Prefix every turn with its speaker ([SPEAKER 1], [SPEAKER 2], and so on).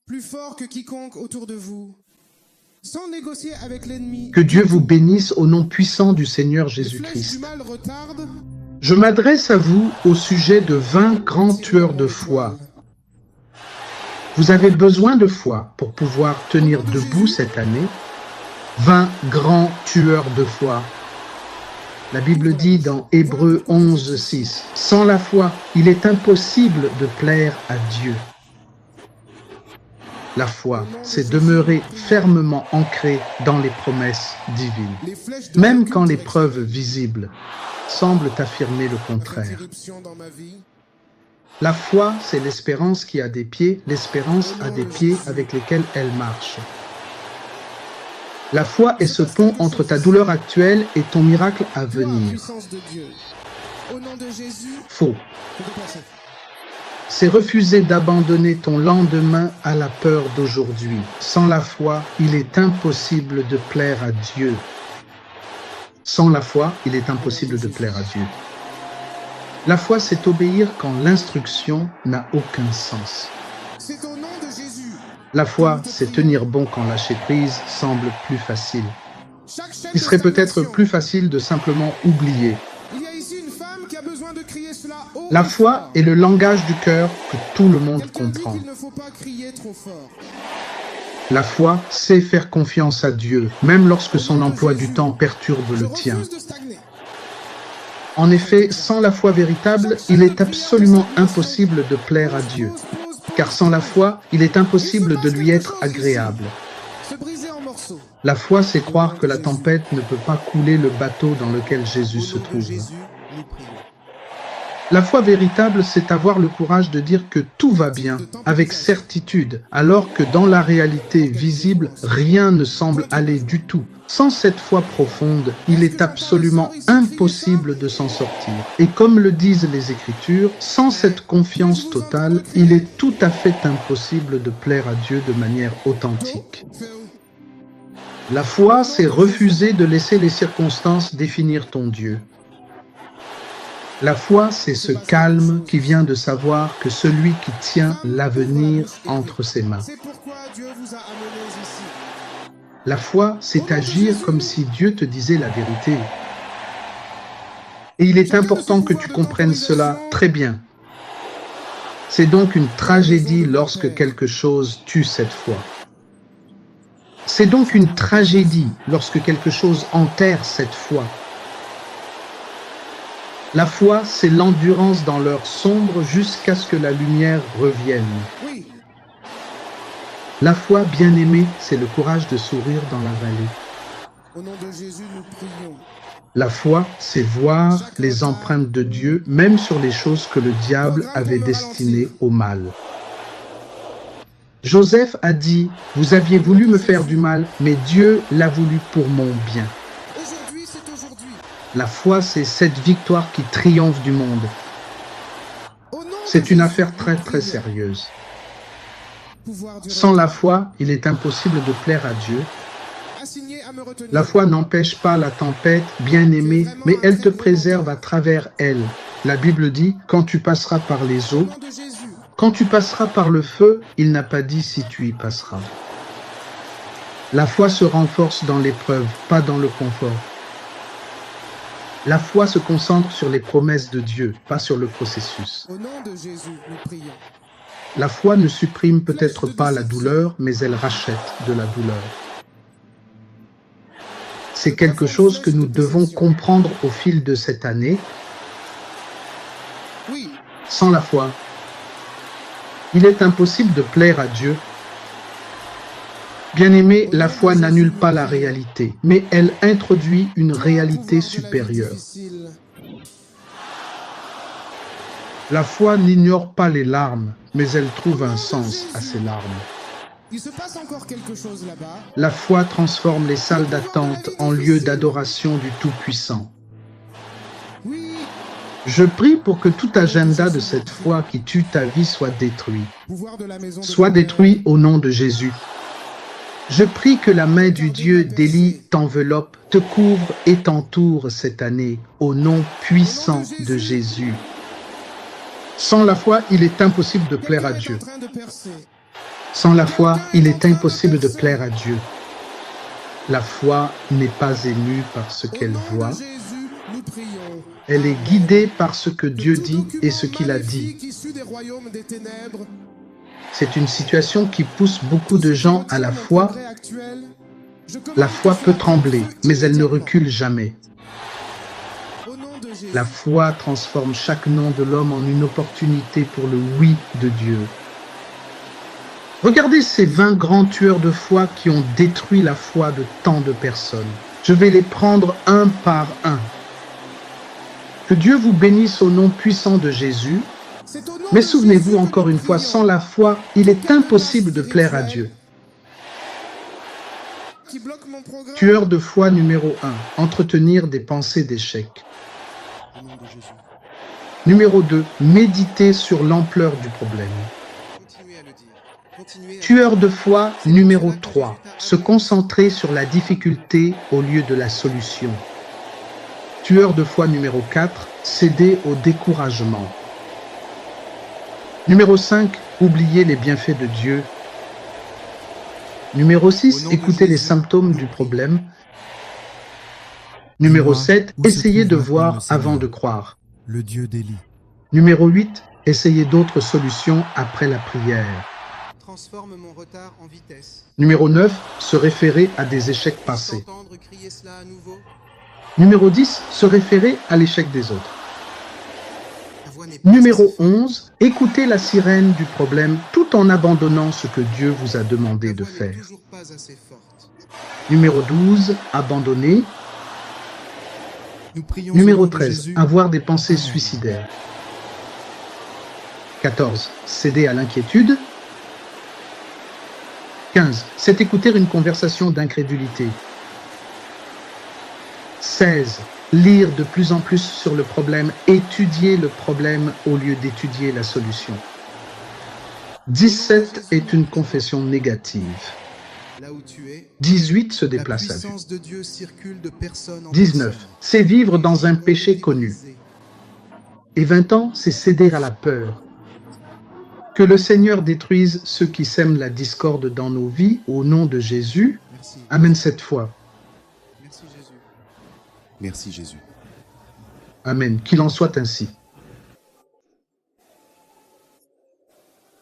[SPEAKER 1] plus fort que quiconque autour de vous, sans négocier avec l'ennemi.
[SPEAKER 2] Que Dieu vous bénisse au nom puissant du Seigneur Jésus-Christ. Je m'adresse à vous au sujet de 20 grands tueurs de foi. Vous avez besoin de foi pour pouvoir tenir debout cette année. 20 grands tueurs de foi. La Bible dit dans Hébreux 11, 6, « Sans la foi, il est impossible de plaire à Dieu. » La foi, c'est demeurer fermement ancré dans les promesses divines, même quand les preuves visibles semblent affirmer le contraire. La foi, c'est l'espérance qui a des pieds, l'espérance a des pieds avec lesquels elle marche. La foi est ce pont entre ta douleur actuelle et ton miracle à venir. Faux. C'est refuser d'abandonner ton lendemain à la peur d'aujourd'hui. Sans la foi, il est impossible de plaire à Dieu. Sans la foi, il est impossible de plaire à Dieu. La foi, c'est obéir quand l'instruction n'a aucun sens. La foi, c'est tenir bon quand lâcher prise semble plus facile. Il serait peut-être plus facile de simplement oublier. La foi est le langage du cœur que tout le monde comprend. La foi sait faire confiance à Dieu, même lorsque son emploi du temps perturbe le tien. En effet, sans la foi véritable, il est absolument impossible de plaire à Dieu. Car sans la foi, il est impossible de lui être agréable. La foi, c'est croire que la tempête ne peut pas couler le bateau dans lequel Jésus se trouve. La foi véritable, c'est avoir le courage de dire que tout va bien, avec certitude, alors que dans la réalité visible, rien ne semble aller du tout. Sans cette foi profonde, il est absolument impossible de s'en sortir. Et comme le disent les Écritures, sans cette confiance totale, il est tout à fait impossible de plaire à Dieu de manière authentique. La foi, c'est refuser de laisser les circonstances définir ton Dieu. La foi, c'est ce calme qui vient de savoir que celui qui tient l'avenir entre ses mains. La foi, c'est agir comme si Dieu te disait la vérité. Et il est important que tu comprennes cela très bien. C'est donc une tragédie lorsque quelque chose tue cette foi. C'est donc une tragédie lorsque quelque chose enterre cette foi. La foi, c'est l'endurance dans l'heure sombre jusqu'à ce que la lumière revienne. La foi, bien-aimée, c'est le courage de sourire dans la vallée. Au nom de Jésus, nous prions. La foi, c'est voir les empreintes de Dieu, même sur les choses que le diable avait destinées au mal. Joseph a dit, « Vous aviez voulu me faire du mal, mais Dieu l'a voulu pour mon bien. » La foi, c'est cette victoire qui triomphe du monde. C'est une affaire très très sérieuse. Sans la foi, il est impossible de plaire à Dieu. La foi n'empêche pas la tempête, bien-aimée, mais elle te préserve à travers elle. La Bible dit, quand tu passeras par les eaux, quand tu passeras par le feu, il n'a pas dit si tu y passeras. La foi se renforce dans l'épreuve, pas dans le confort. La foi se concentre sur les promesses de Dieu, pas sur le processus. Au nom de Jésus, nous prions. La foi ne supprime peut-être pas la douleur, mais elle rachète de la douleur. C'est quelque chose que nous devons comprendre au fil de cette année. Sans la foi, il est impossible de plaire à Dieu. Bien-aimé, la foi n'annule pas la réalité, mais elle introduit une réalité supérieure. La foi n'ignore pas les larmes, mais elle trouve un sens à ces larmes. Il se passe encore quelque chose là-bas. La foi transforme les salles d'attente en lieux d'adoration du Tout-Puissant. Je prie pour que tout agenda de cette foi qui tue ta vie soit détruit. Soit détruit au nom de Jésus. Je prie que la main du Dieu d'Élie t'enveloppe, te couvre et t'entoure cette année, au nom puissant de Jésus. Sans la foi, il est impossible de plaire à Dieu. Sans la foi, il est impossible de plaire à Dieu. La foi n'est pas émue par ce qu'elle voit. Elle est guidée par ce que Dieu dit et ce qu'il a dit. C'est une situation qui pousse beaucoup de gens à la foi. La foi peut trembler, mais elle ne recule jamais. La foi transforme chaque non de l'homme en une opportunité pour le oui de Dieu. Regardez ces 20 grands tueurs de foi qui ont détruit la foi de tant de personnes. Je vais les prendre un par un. Que Dieu vous bénisse au nom puissant de Jésus. Mais souvenez-vous encore une fois, sans la foi, il est impossible de plaire à Dieu. Tueur de foi numéro 1, entretenir des pensées d'échec. Numéro 2, méditer sur l'ampleur du problème. Tueur de foi numéro 3, se concentrer sur la difficulté au lieu de la solution. Tueur de foi numéro 4, céder au découragement. Numéro 5, oublier les bienfaits de Dieu. Numéro 6, écouter les symptômes du problème. Numéro 7, essayer de voir avant de croire.
[SPEAKER 3] Le Dieu d'Élie.
[SPEAKER 2] Numéro 8, essayer d'autres solutions après la prière.
[SPEAKER 4] Transforme mon retard en vitesse.
[SPEAKER 2] Numéro 9, se référer à des échecs passés.
[SPEAKER 4] Entendre crier cela à nouveau.
[SPEAKER 2] Numéro 10, se référer à l'échec des autres.
[SPEAKER 4] La voix n'est pas
[SPEAKER 2] Numéro
[SPEAKER 4] assez forte.
[SPEAKER 2] 11, écouter la sirène du problème tout en abandonnant ce que Dieu vous a demandé
[SPEAKER 4] La
[SPEAKER 2] de
[SPEAKER 4] voix n'est
[SPEAKER 2] faire.
[SPEAKER 4] toujours pas assez forte.
[SPEAKER 2] Numéro 12, abandonner.
[SPEAKER 3] Nous prions au
[SPEAKER 2] Numéro
[SPEAKER 3] nom de
[SPEAKER 2] 13,
[SPEAKER 3] Jésus.
[SPEAKER 2] avoir des pensées suicidaires. 14, céder à l'inquiétude. 15, c'est écouter une conversation d'incrédulité. 16, lire de plus en plus sur le problème, étudier le problème au lieu d'étudier la solution. 17 est une confession négative.
[SPEAKER 4] Là où tu es,
[SPEAKER 2] 18 se
[SPEAKER 4] la
[SPEAKER 2] déplace à vue.
[SPEAKER 4] puissance de Dieu circule de personne en
[SPEAKER 2] 19,
[SPEAKER 4] personne.
[SPEAKER 2] c'est vivre dans un péché connu. Et 20 ans, c'est céder à la peur. Que le Seigneur détruise ceux qui sèment la discorde dans nos vies au nom de Jésus.
[SPEAKER 4] Merci.
[SPEAKER 2] Amen cette fois.
[SPEAKER 4] Merci Jésus.
[SPEAKER 3] Merci Jésus.
[SPEAKER 2] Amen. Qu'il en soit ainsi.